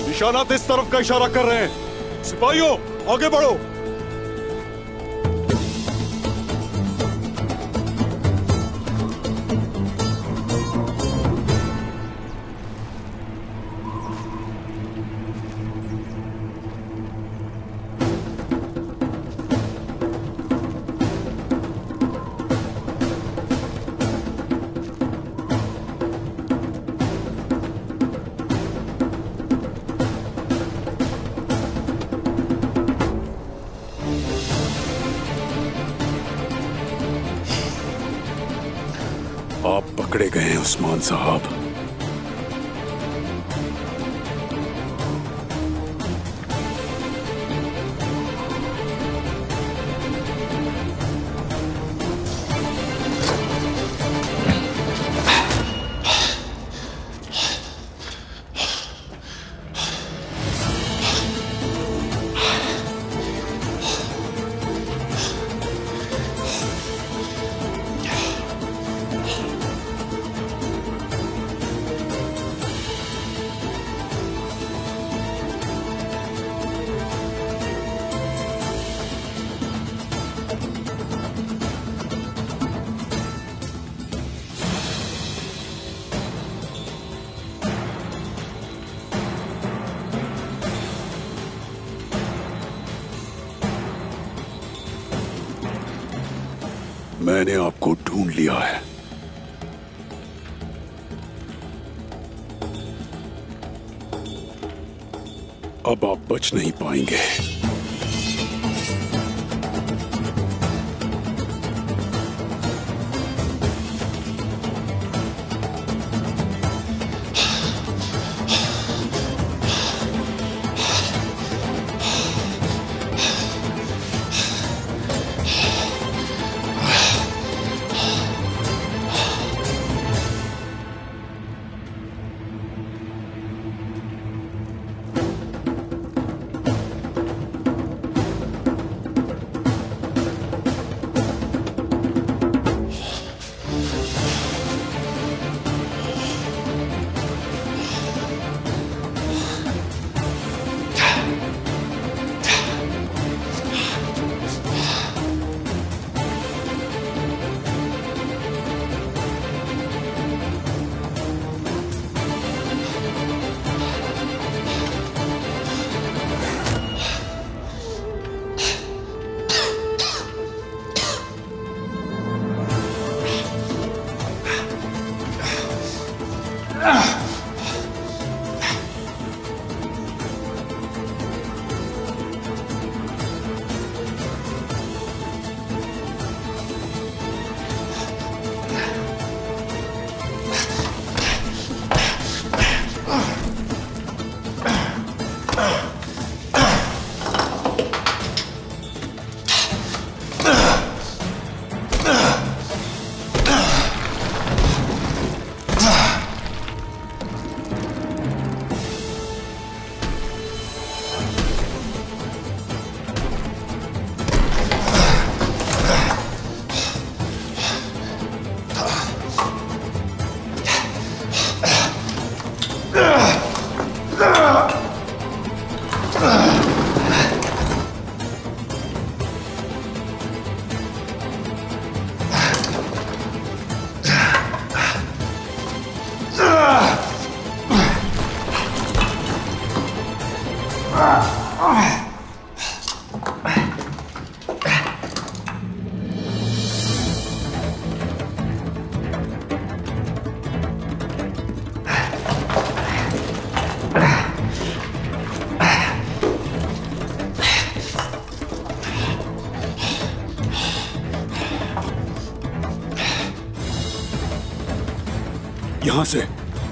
निशानात इस तरफ का इशारा कर रहे हैं। सिपाहियों, आगे बढ़ो। आप पकड़े गए हैं उस्मान साहब। मैंने आपको ढूंढ लिया है। अब आप बच नहीं पाएंगे।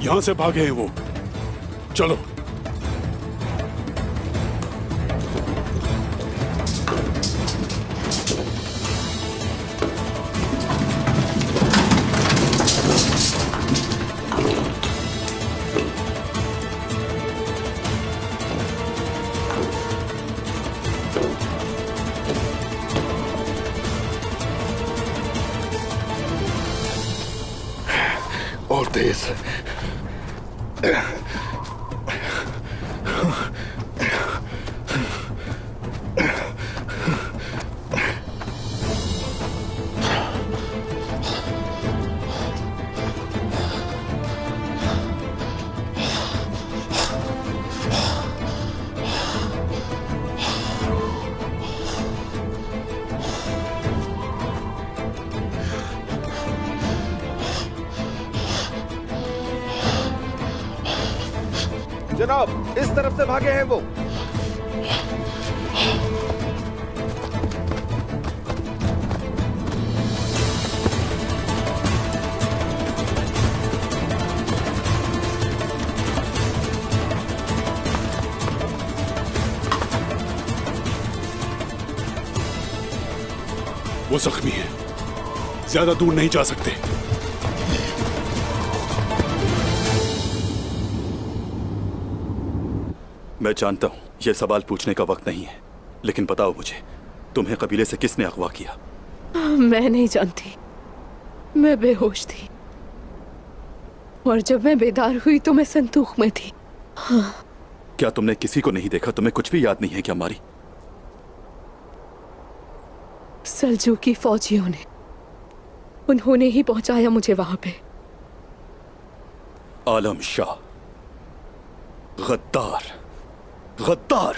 यहां से भागे हैं वो। चलो। और तेज। जनाब, इस तरफ से भागे हैं वो। वो जख्मी है, ज्यादा दूर नहीं जा सकते। मैं जानता हूं यह सवाल पूछने का वक्त नहीं है, लेकिन बताओ मुझे, तुम्हें कबीले से किसने अगवा किया? मैं नहीं जानती। मैं बेहोश थी और जब मैं बेदार हुई तो मैं संतूक में थी। क्या तुमने किसी को नहीं देखा? तुम्हें कुछ भी याद नहीं है क्या मारी? सल्जूकी फौजियों ने, उन्होंने ही पहुंचाया मुझे वहां पे। आलम शाह, गद्दार, गद्दार!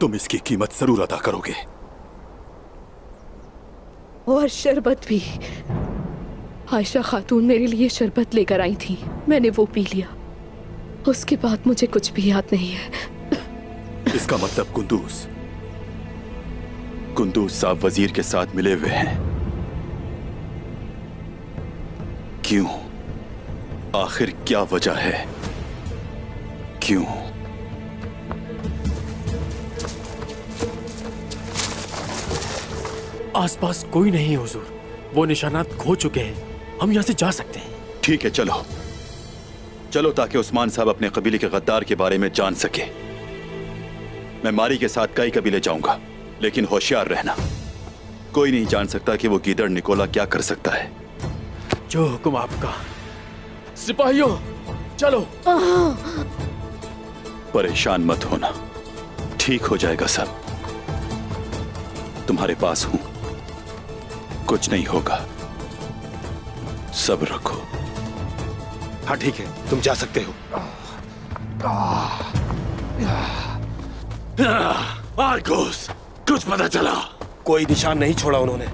तुम इसकी कीमत जरूर अदा करोगे। और शरबत भी। आयशा खातून मेरे लिए शरबत लेकर आई थी, मैंने वो पी लिया। उसके बाद मुझे कुछ भी याद नहीं है। इसका मतलब कुंदूज साहब वजीर के साथ मिले हुए हैं। क्यों? आखिर क्या वजह है? क्यों? आसपास कोई नहीं है हुजूर, वो निशानात खो चुके हैं, हम यहाँ से जा सकते हैं। ठीक है, चलो चलो, ताकि उस्मान साहब अपने कबीले के गद्दार के बारे में जान सके। मैं मारी के साथ कई कबीले जाऊंगा, लेकिन होशियार रहना। कोई नहीं जान सकता कि वो गीदड़ निकोला क्या कर सकता है। जो हुक्म आपका। सिपाहियों, चलो। परेशान मत होना, ठीक हो जाएगा सब। तुम्हारे पास हूं, कुछ नहीं होगा। सब्र रखो। हाँ ठीक है, तुम जा सकते हो। आर्गोस, कुछ पता चला? कोई निशान नहीं छोड़ा उन्होंने।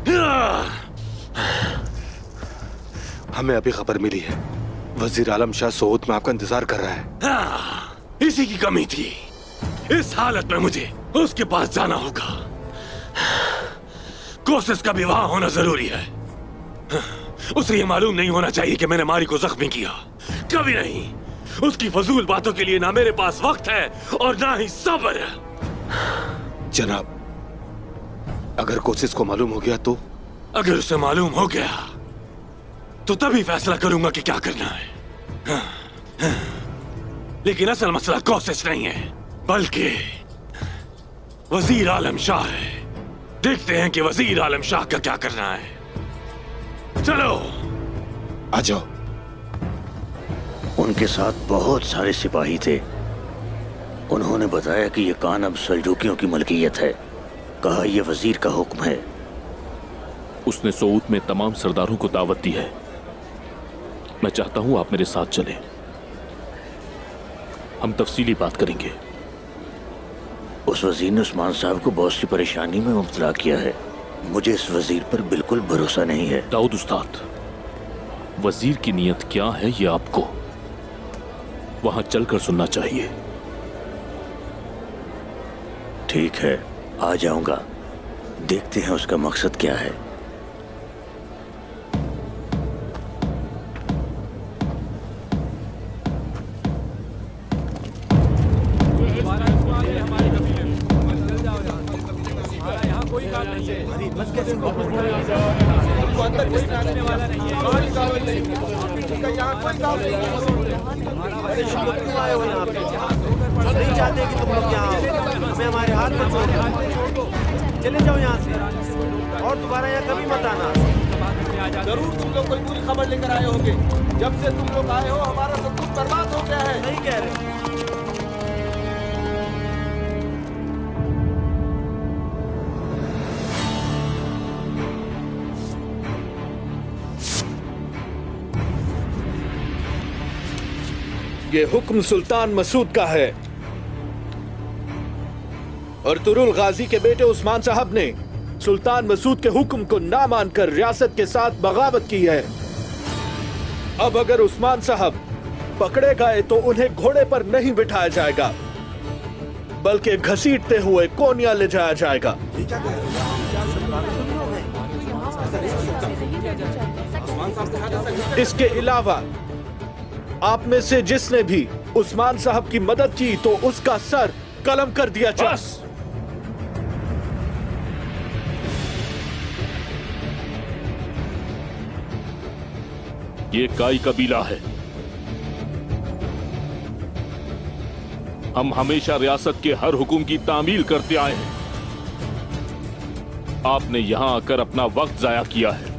हमें अभी खबर मिली है, वजीर आलम शाह सोऊद में आपका इंतजार कर रहा है। इसी की कमी थी। इस हालत में मुझे उसके पास जाना होगा। कोशिश का विवाह होना जरूरी है। उसे ये मालूम नहीं होना चाहिए कि मैंने मारी को जख्मी किया। कभी नहीं। उसकी फजूल बातों के लिए ना मेरे पास वक्त है और ना ही सब्र। जनाब, अगर कोशिश को मालूम हो गया तो? अगर उसे मालूम हो गया तो तभी फैसला करूंगा कि क्या करना है। लेकिन असल मसला कोशिश नहीं है, बल्कि वजीर आलम शाह है। देखते हैं कि वजीर आलम शाह का क्या करना है। चलो आ जाओ। उनके साथ बहुत सारे सिपाही थे। उन्होंने बताया कि ये कान अब सल्जूकियों की मलकियत है। कहा यह वजीर का हुक्म है। उसने सऊद में तमाम सरदारों को दावत दी है। मैं चाहता हूं आप मेरे साथ चलें। हम तफसीली बात करेंगे। उस वजीर ने उस्मान साहब को बहुत सी परेशानी में मुब्तला किया है। मुझे इस वजीर पर बिल्कुल भरोसा नहीं है। दाऊद उस्ताद, वजीर की नीयत क्या है ये आपको वहां चलकर सुनना चाहिए। ठीक है, आ जाऊंगा। देखते हैं उसका मकसद क्या है। नहीं चाहते कि तुम लोग यहाँ आओ। हमें हमारे हाथ पर छोड़ दो। चले जाओ यहाँ से और दोबारा यहाँ कभी मत आना। जरूर तुम लोग कोई बुरी खबर लेकर आए होंगे। जब से तुम लोग आए हो हमारा सब कुछ बर्बाद हो गया है। सही कह रहे हो। ये हुक्म सुल्तान मसूद का है और तुरुल गाजी के बेटे उस्मान साहब ने सुल्तान मसूद के हुक्म को ना मानकर रियासत के साथ बगावत की है। अब अगर उस्मान साहब पकड़े गए तो उन्हें घोड़े पर नहीं बिठाया जाएगा बल्कि घसीटते हुए कोनिया ले जाया जाएगा। इसके अलावा आप में से जिसने भी उस्मान साहब की मदद की तो उसका सर कलम कर दिया जाए। ये काई कबीला है। हम हमेशा रियासत के हर हुक्म की तामील करते आए हैं। आपने यहां आकर अपना वक्त जाया किया है।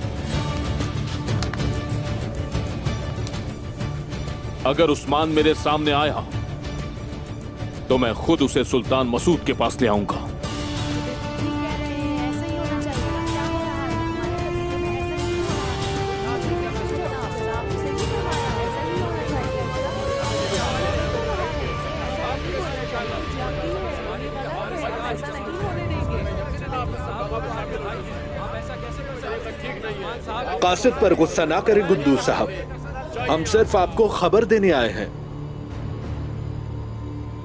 अगर उस्मान मेरे सामने आया तो मैं खुद उसे सुल्तान मसूद के पास ले आऊंगा। कासिद पर गुस्सा ना करें गुद्दूस साहब, हम सिर्फ आपको खबर देने आए हैं।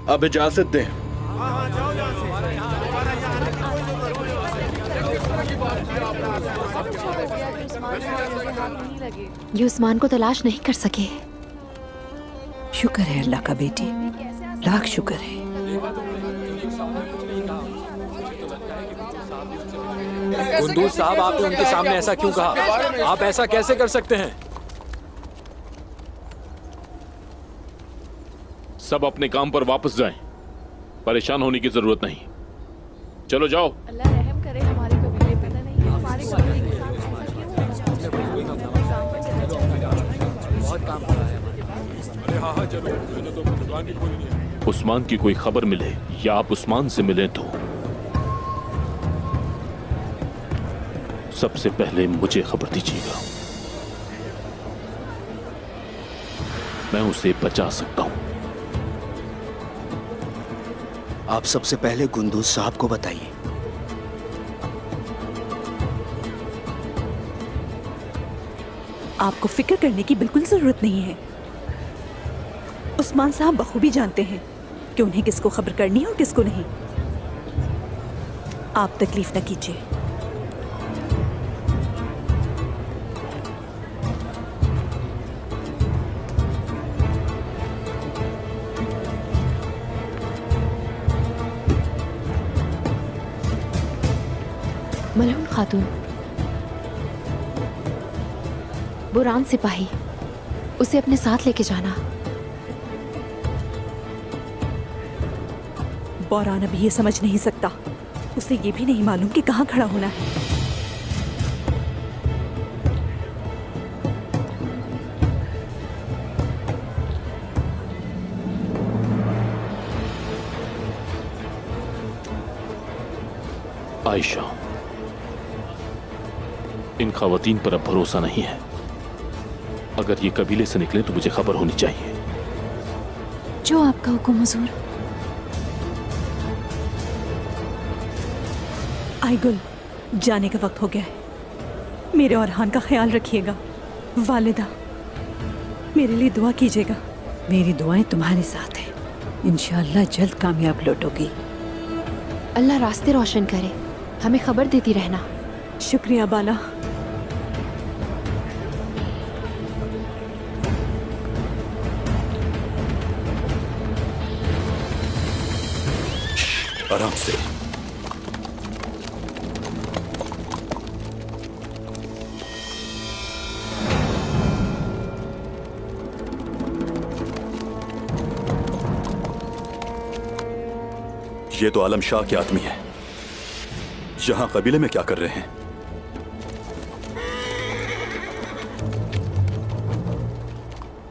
अब इजाजत दें। ये उस्मान को तलाश नहीं कर सके। शुक्र है अल्लाह का बेटी, लाख शुक्र है। कुंदूज साहब, आपने उनके सामने ऐसा क्यों कहा? आप ऐसा कैसे कर सकते हैं? सब अपने काम पर वापस जाएं। परेशान होने की जरूरत नहीं। चलो जाओ। अल्लाह रहम करे हमारे कबीले पे। नहीं हमारे कबीले के साथ ऐसा क्यों बहुत काम कर रहा है। अरे हाँ जरूर। तो दुकान भी खोलनी है। उस्मान की कोई खबर मिले या आप उस्मान से मिलें तो सबसे पहले मुझे खबर दीजिएगा। मैं उसे बचा सकता हूं। आप सबसे पहले गुंदूज साहब को बताइए। आपको फिक्र करने की बिल्कुल जरूरत नहीं है। उस्मान साहब बखूबी जानते हैं कि उन्हें किसको खबर करनी है और किसको नहीं। आप तकलीफ न कीजिए। मलहून खातून, बुरान सिपाही, उसे अपने साथ लेके जाना। बौरान अभी ये समझ नहीं सकता। उसे ये भी नहीं मालूम कि कहाँ खड़ा होना है। आयशा, इन खवातीन पर अब भरोसा नहीं है। अगर ये कबीले से निकले तो मुझे खबर होनी चाहिए। जो आपका हुक्म हुजूर। आईगुल, जाने का वक्त हो गया है। मेरे और हान का ख्याल रखिएगा। वालिदा, मेरे लिए दुआ कीजिएगा। मेरी दुआएं तुम्हारे साथ हैं। इंशाअल्लाह जल्द कामयाब लौटोगी। अल्लाह रास्ते रोशन करे। हमें खबर देती रहना। शुक्रिया बाला। आराम से। ये तो आलम शाह के आदमी है। यहां कबीले में क्या कर रहे हैं?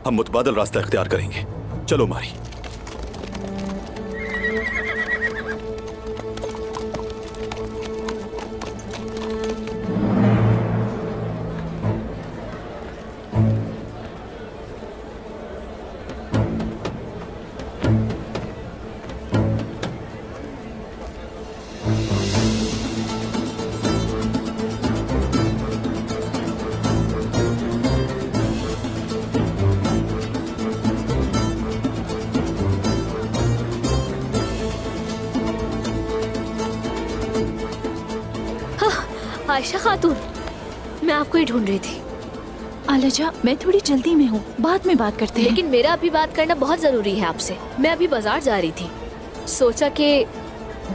हम मुतबादल रास्ता इख्तियार करेंगे। चलो मारी। आयशा खातून, मैं आपको ही ढूंढ रही थी। आलजा, मैं थोड़ी जल्दी में हूँ, बाद में बात करते हैं। लेकिन मेरा अभी बात करना बहुत जरूरी है आपसे। मैं अभी बाजार जा रही थी, सोचा कि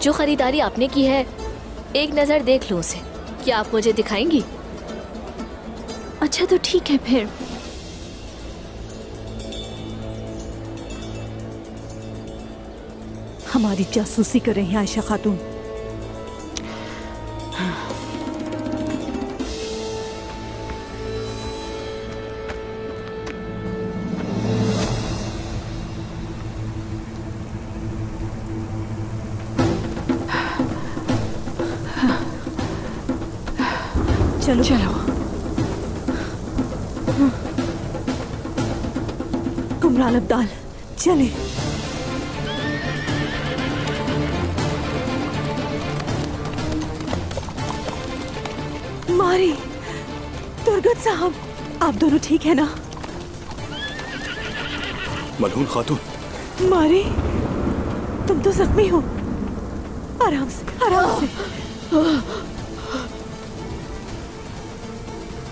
जो खरीदारी आपने की है एक नजर देख लूं उसे। क्या आप मुझे दिखाएंगी? अच्छा तो ठीक है फिर। हमारी जासूसी कर रही हैं आयशा खातून। चलो चलो। कुमराल अब्दाल, चले। मारी, दुर्गत साहब, आप दोनों ठीक है ना? मलहून खातून। मारी, तुम तो जख्मी हो। आराम से, आराम से।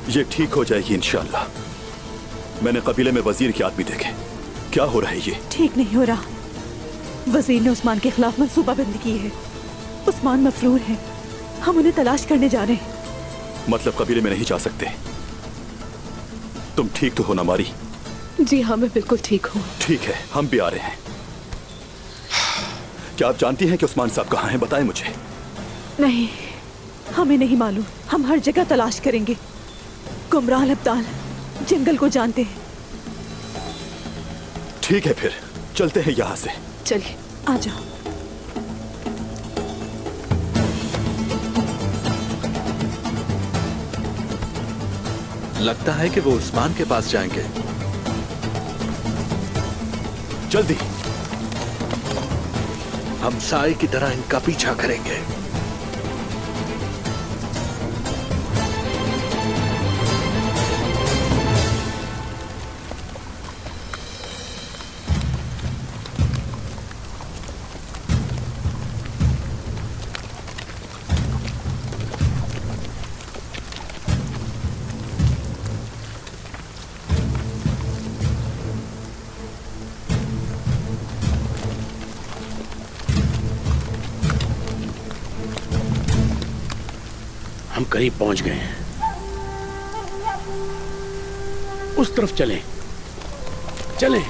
ये ठीक हो जाएगी इंशाअल्लाह। मैंने कबीले में वजीर के आदमी देखे। क्या हो रहा है ये? ठीक नहीं हो रहा। वजीर ने उस्मान के खिलाफ मंसूबाबंदी की है। उस्मान मफरूर है, हम उन्हें तलाश करने जा रहे हैं। मतलब कबीले में नहीं जा सकते? तुम ठीक तो हो ना मारी? जी हाँ, मैं बिल्कुल ठीक हूँ। ठीक है, हम भी आ रहे हैं। क्या आप जानती हैं कि उस्मान साहब कहाँ हैं? बताएं मुझे। नहीं, हमें नहीं मालूम। हम हर जगह तलाश करेंगे। कुमराल अब्दाल जंगल को जानते हैं। ठीक है, फिर चलते हैं यहाँ से। चलिए, आ जाओ। लगता है कि वो उस्मान के पास जाएंगे। जल्दी। हम साए की तरह इनका पीछा करेंगे। हम करीब पहुंच गए हैं। उस तरफ चलें। चलें।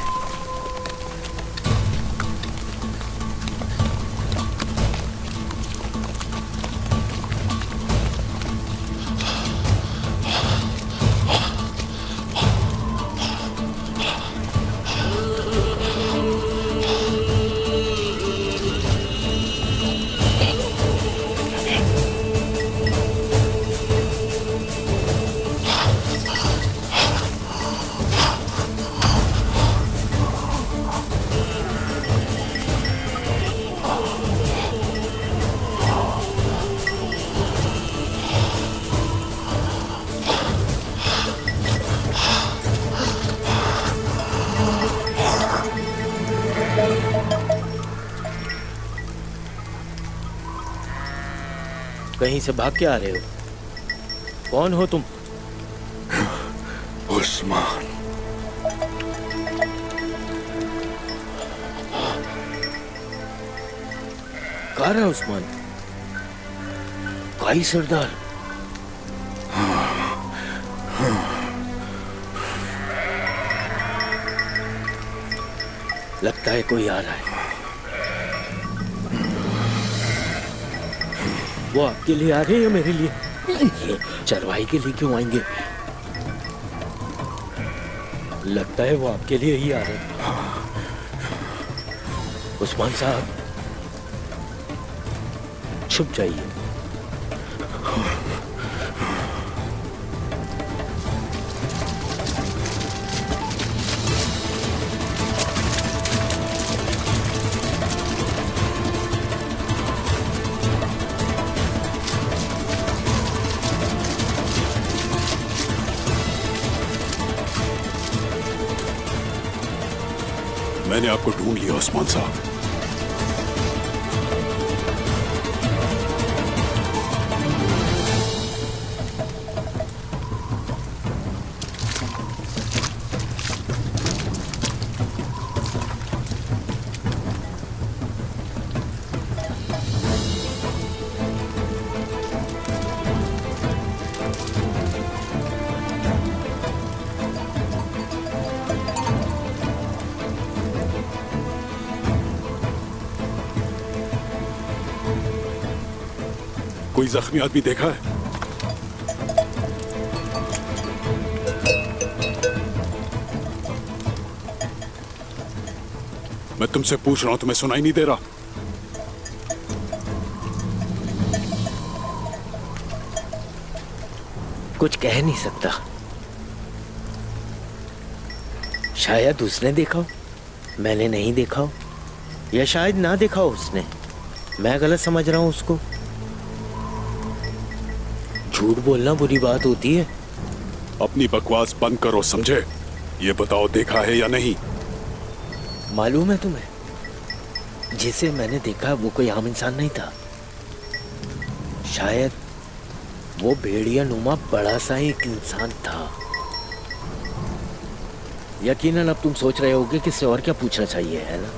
कहीं से भाग के आ रहे हो? कौन हो तुम? उस्मान। कहाँ रहा उस्मान? काई सरदार? लगता है कोई आ रहा है। वो आपके लिए आ रहे हैं या मेरे लिए? चरवाही के लिए क्यों आएंगे? लगता है वो आपके लिए ही आ रहे हैं। उस्मान साहब, छुप जाइए। मैंने आपको ढूंढ लिया उस्मान साहब। कोई जख्मी आदमी देखा है? मैं तुमसे पूछ रहा हूं, तुम्हें सुनाई नहीं दे रहा? कुछ कह नहीं सकता। शायद उसने देखा हो, मैंने नहीं देखा हो, या शायद ना देखा हो उसने, मैं गलत समझ रहा हूं उसको। झूठ बोलना बुरी बात होती है। अपनी बकवास बंद करो, समझे? ये बताओ देखा है या नहीं? मालूम है तुम्हें, जिसे मैंने देखा वो कोई आम इंसान नहीं था। शायद वो भेड़िया नुमा बड़ा सा एक इंसान था। यकीनन अब तुम सोच रहे होगे कि इससे और क्या पूछना चाहिए, है ना?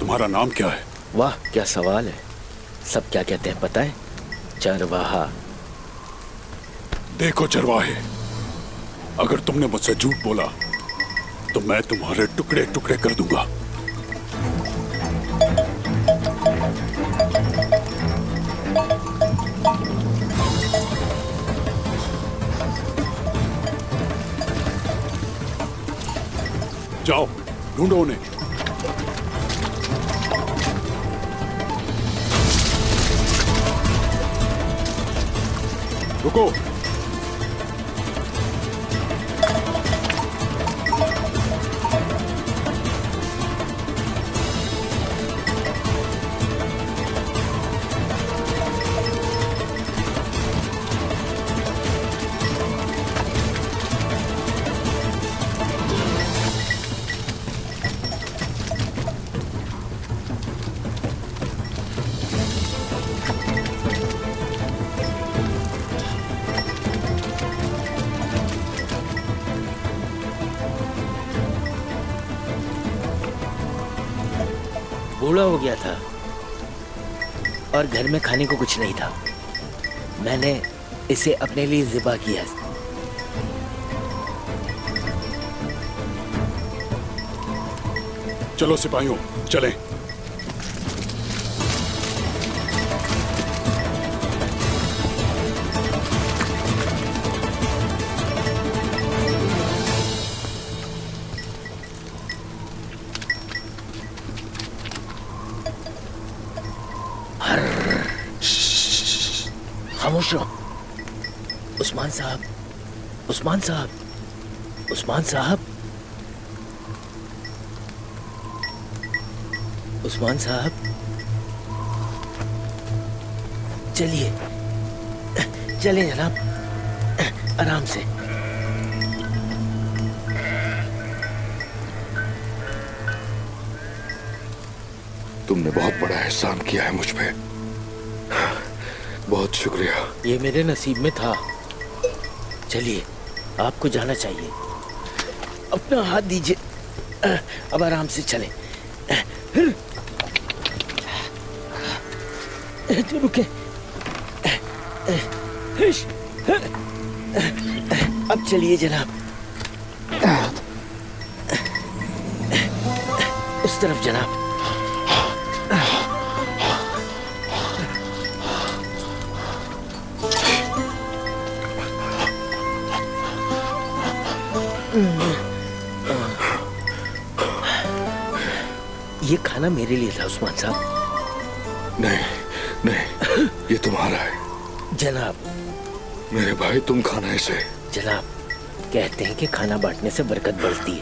तुम्हारा नाम क्या है? वाह क्या सवाल है। सब क्या कहते हैं पता है? चरवाहा। देखो चरवाहे, अगर तुमने मुझसे झूठ बोला तो मैं तुम्हारे टुकड़े टुकड़े कर दूंगा। जाओ ढूंढो उन्हें। रुको। बूढ़ा हो गया था और घर में खाने को कुछ नहीं था। मैंने इसे अपने लिए ज़िबा किया। चलो सिपाहियों चलें। खामोश रहो। उस्मान साहब, उस्मान साहब, उस्मान साहब, उस्मान साहब, चलिए चलें जनाब, आराम से। तुमने बहुत बड़ा एहसान किया है मुझ पे, बहुत शुक्रिया। ये मेरे नसीब में था। चलिए आपको जाना चाहिए। अपना हाथ दीजिए। अब आराम से चलें। रुके। अब चलिए जनाब। उस तरफ जनाब। ये खाना मेरे लिए था उस्मान साहब। नहीं नहीं, ये तुम्हारा है। जनाब। मेरे भाई तुम खाना इसे। जनाब, कहते हैं कि खाना बांटने से बरकत बढ़ती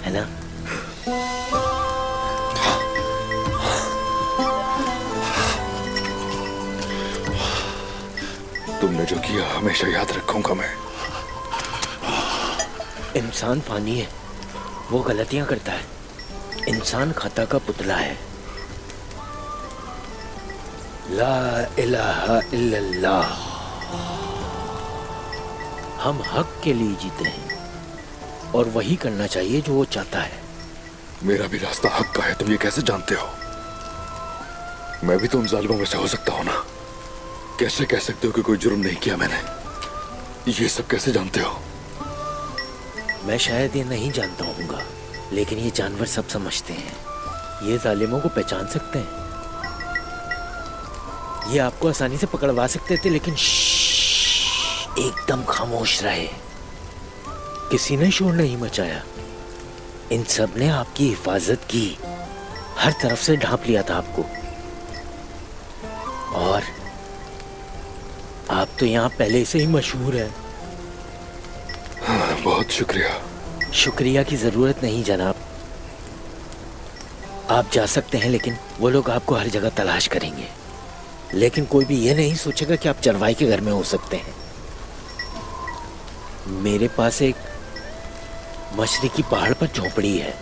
है ना? तुमने जो किया हमेशा याद रखूंगा मैं। इंसान फानी है, वो गलतियां करता है। इंसान खता का पुतला है। ला इलाहा इल्लल्लाह। हम हक के लिए जीते हैं और वही करना चाहिए जो वो चाहता है। मेरा भी रास्ता हक का है, तुम ये कैसे जानते हो? मैं भी तो उन जालिमों में से हो सकता हूं ना। कैसे कह सकते हो कि कोई जुर्म नहीं किया मैंने? ये सब कैसे जानते हो? मैं शायद ये नहीं जानता होऊंगा, लेकिन ये जानवर सब समझते हैं। ये जालिमों को पहचान सकते हैं। ये आपको आसानी से पकड़वा सकते थे, लेकिन एकदम खामोश रहे। किसी ने शोर नहीं मचाया। इन सब ने आपकी हिफाजत की, हर तरफ से ढांप लिया था आपको। और आप तो यहाँ पहले से ही मशहूर हैं। हाँ, बहुत शुक्रिया। शुक्रिया की जरूरत नहीं जनाब। आप जा सकते हैं, लेकिन वो लोग आपको हर जगह तलाश करेंगे। लेकिन कोई भी ये नहीं सोचेगा कि आप चरवाई के घर में हो सकते हैं। मेरे पास एक मशरिकी पहाड़ पर झोपड़ी है,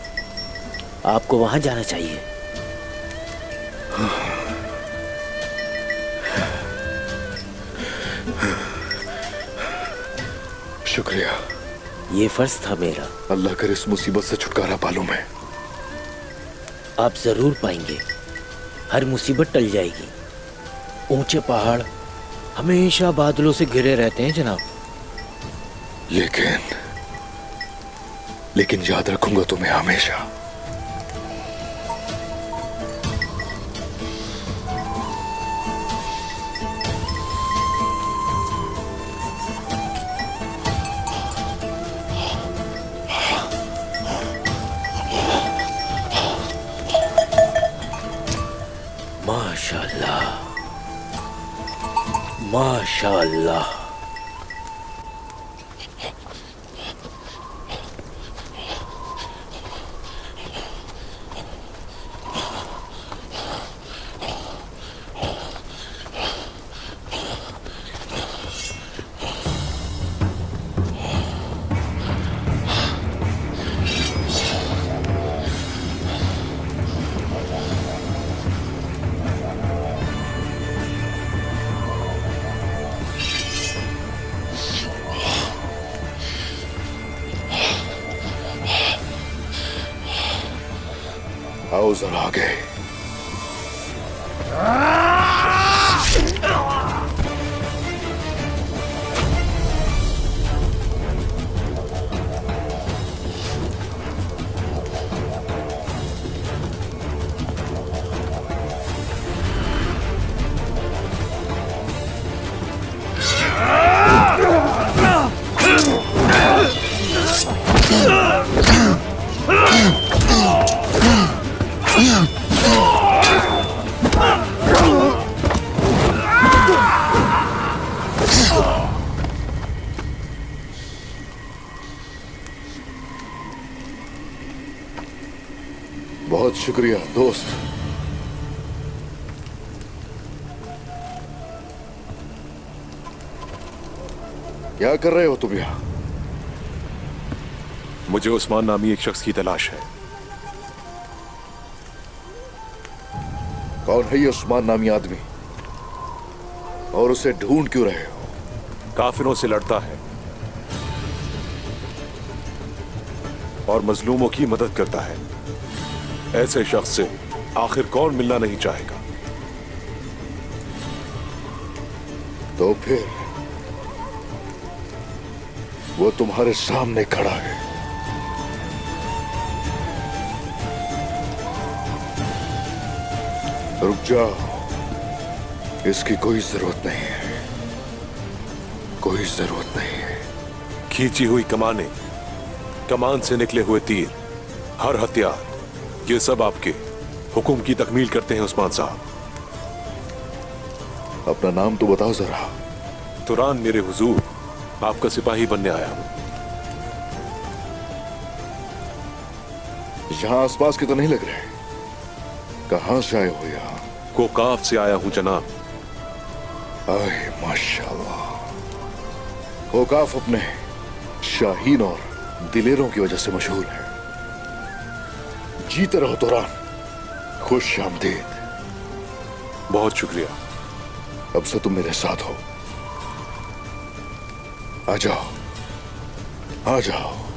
आपको वहां जाना चाहिए। शुक्रिया। ये फर्ज था मेरा। अल्लाह करे इस मुसीबत से छुटकारा पालूं मैं। आप जरूर पाएंगे, हर मुसीबत टल जाएगी। ऊंचे पहाड़ हमेशा बादलों से घिरे रहते हैं जनाब। लेकिन याद रखूंगा तुम्हें हमेशा। माशाअल्लाह, माशाअल्लाह। आओ जरा आगे। बहुत शुक्रिया दोस्त। क्या कर रहे हो तुम यहाँ? मुझे उस्मान नामी एक शख्स की तलाश है। कौन है ये उस्मान नामी आदमी और उसे ढूंढ क्यों रहे हो? काफिरों से लड़ता है और मजलूमों की मदद करता है। ऐसे शख्स से आखिर कौन मिलना नहीं चाहेगा? तो फिर वो तुम्हारे सामने खड़ा है। रुक जाओ, इसकी कोई जरूरत नहीं है, कोई जरूरत नहीं है। खींची हुई कमाने कमान से निकले हुए तीर, हर हथियार, ये सब आपके हुक्म की तकमील करते हैं उस्मान साहब। अपना नाम तो बताओ जरा। तुरान मेरे हुजूर, आपका सिपाही बनने आया हूं। यहाँ आसपास के तो नहीं लग रहे। कहां से आए हो यहाँ? कोकाफ से आया हूं जनाब। आए माशाल्लाह। कोकाफ अपने शाहीन और दिलेरों की वजह से मशहूर है। जीते रहो तुरान, खुश आमदीद। बहुत शुक्रिया। अब से तुम मेरे साथ हो। आ जाओ, आ जाओ।